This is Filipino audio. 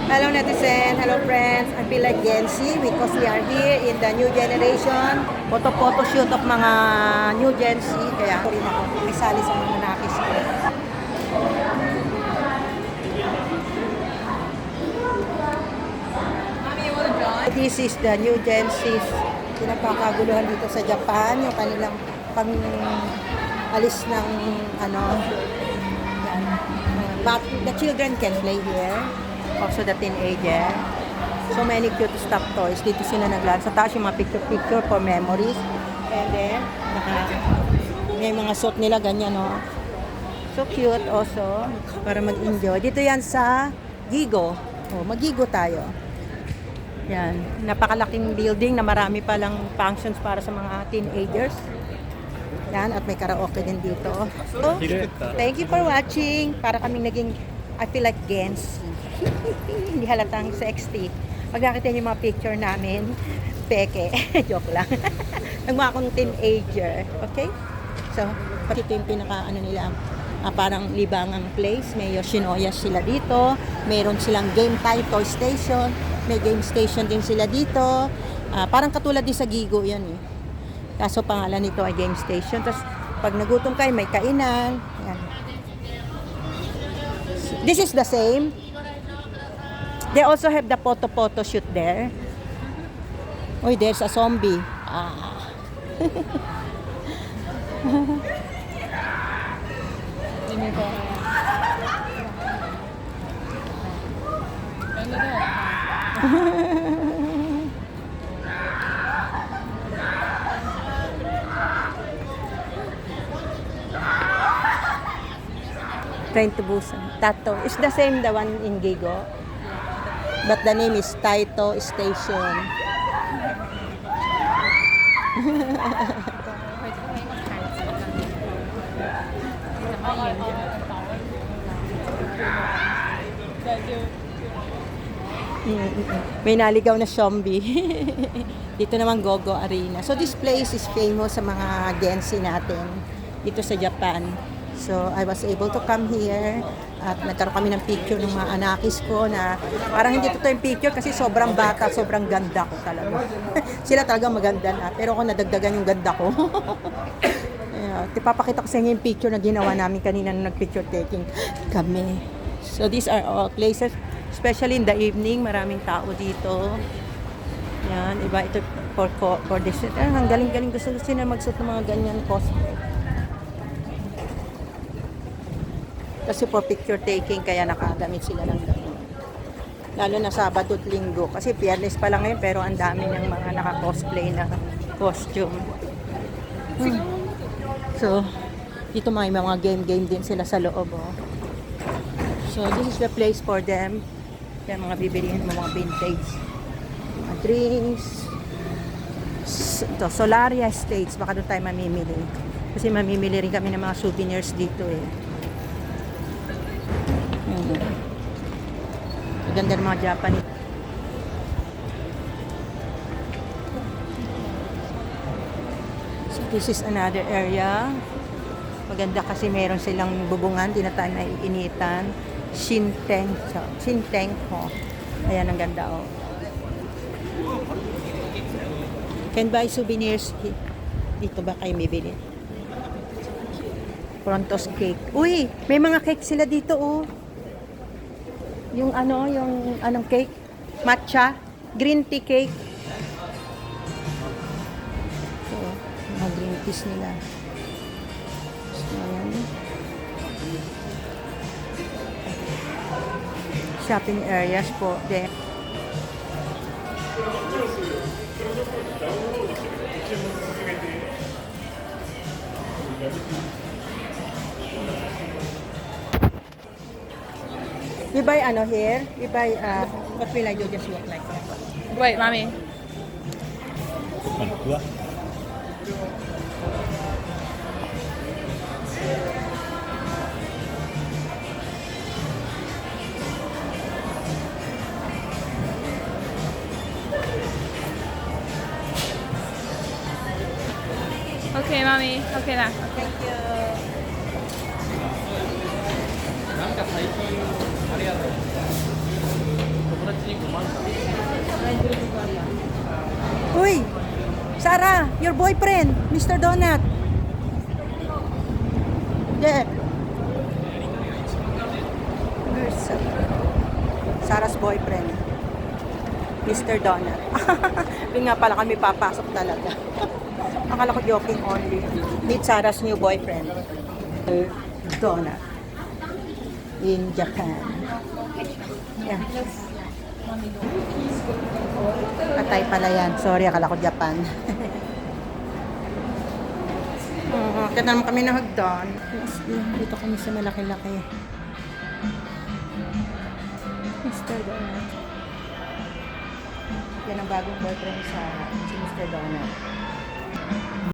Hello netizen, hello friends. I feel like Gen Z because we are here in the new generation. Photo shoot of mga new Gen Z. Kaya ako rin ako isali sa mga nakis ko. This is the new Gen Z. Pinagkakaguluhan dito sa Japan. Yung kanilang pang alis ng ano. Yan. But the children can play here. Also the teenager. So many cute stuff toys. Dito sila naglaan. Sa taas yung mga picture for memories. And then, may mga suit nila ganyan, no? So cute also. Para mag-enjoy. Dito yan sa Gigo. Oh, mag-Gigo tayo. Yan. Napakalaking building na marami palang functions para sa mga teenagers. Yan. At may karaoke din dito. So, thank you for watching. Para kaming naging, I feel like Gen Z. Hindi halatang sexy. Pag nakita niyo yung mga picture namin, peke. Joke lang. Nagmukha akong teenager. Okay? So, ito yung pinaka, ano nila, parang libangang place. May Yoshinoya sila dito. Mayroon silang game time, toy station. May game station din sila dito. Parang katulad din sa Gigo yan eh. Kaso pangalan nito ay game station. Tapos, pag nagutom kayo, may kainan. Yan. This is the same. They also have the photo shoot there. Oh, there's a zombie. Ini po. 20 Busan. Tato. It's the same the one in Gigo. But the name is Taito Station. May naligaw na zombie. Dito naman Gogo Arena. So this place is famous sa mga Gen Z natin dito sa Japan. So I was able to come here at nagkaroon kami ng picture ng mga anakis ko na parang hindi totoo yung picture kasi sobrang bata, sobrang ganda ko talaga. Sila talaga maganda na, pero ako nadagdagan yung ganda ko. Tipapakita ko sa inyo yung picture na ginawa namin kanina nung nag-picture taking kami. So these are all places, especially in the evening, maraming tao dito. Yan, iba ito for this. Ang galing-galing gusto sila magsuot ng mga ganyan cosplay. Kasi for picture taking, kaya nakagamit sila ng gano'n. Lalo na Sabado at Linggo. Kasi Biyernes pa lang ngayon, pero ang dami ng mga naka-cosplay na costume. So, dito may mga game din sila sa loob. Oh. So, this is the place for them. Kaya mga bibilihin mo mga vintage. Mga drinks. Ito, Solaria Estates. Baka doon tayo mamimili. Kasi mamimili rin kami ng mga souvenirs dito eh. Ganda ng mga Japanese. So this is another area. Maganda kasi meron silang bubungan, di na tayo maiinitan. Shintenko. Ayan, ang ganda oh. Can buy souvenirs. Dito ba kayo bibili? Prontos cake. Uy, may mga cake sila dito oh. Yung anong cake? Matcha, green tea cake. So, mga green teas nila. So, ayan. Shopping areas po. There. We buy here. We buy what will I do? Just walk like that. Wait, mommy. Okay, mommy. Okay na. Thank you. なんか最近あれやろ。Sarah, your boyfriend, Mr. Donut. There. There's Sarah's boyfriend, Mr. Donut. Doon nga pala kami papasok talaga. Akala ko joking only. Meet Sarah's new boyfriend, Donut, in Japan. Yeah. Patay pala yan. Sorry, akala ko Japan. Kaya naman kami na hagdan. Dito kami sa malaki-laki. Mr. Donut. Yan ang bagong boyfriend sa si Mr. Donut.